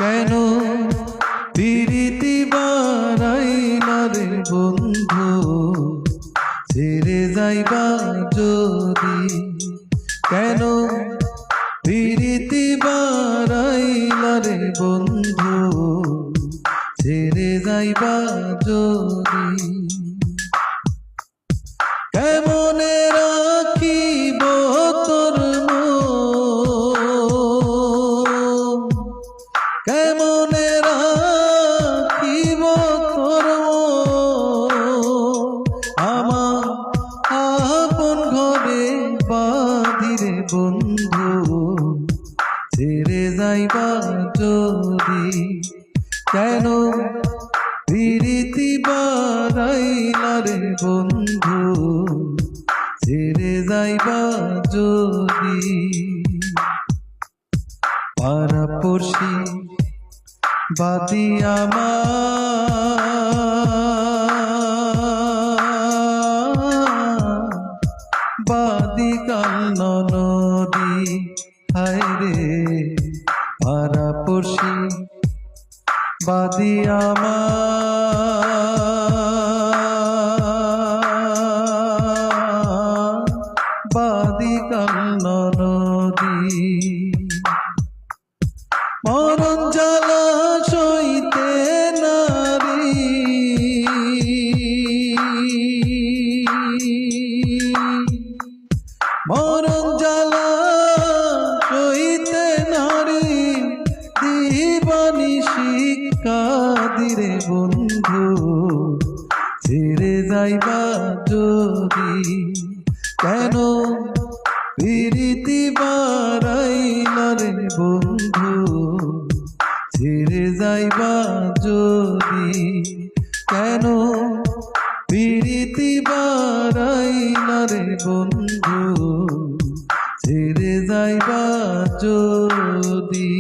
কেন প্রীতি বাড়াইলা রে বন্ধু ছেড়ে যাইবা যদি কেন প্রীতি বাড়াইলা রে বন্ধু ছেড়ে যাইবা যদি কেমনে রাখিব তোর কেমনে রাখিব তোর আমার আপন ঘরে বাঁধিরে বন্ধু ছেড়ে যাইবা যদি কেন প্রীতি বাড়াইলা রে বন্ধু ছেড়ে যাইবা যদি পাড়াপড়শি বাদি আমার বাদি কান্না নদী হায় রে পাড়াপড়শি বাদি আমার বাদি কান্না নদী মরণ জ্বালা সইতে নারী মরণ জ্বালা সইতে নারী দিবানি শিক্ষা দিরে বন্ধু ছেড়ে যাইবা যদি কেন প্রীতি বাড়াইলা রে বন্ধু ছেড়ে যাইবা যদি কেন প্রীতি বাড়াইলা রে বন্ধু ছেড়ে যাইবা যদি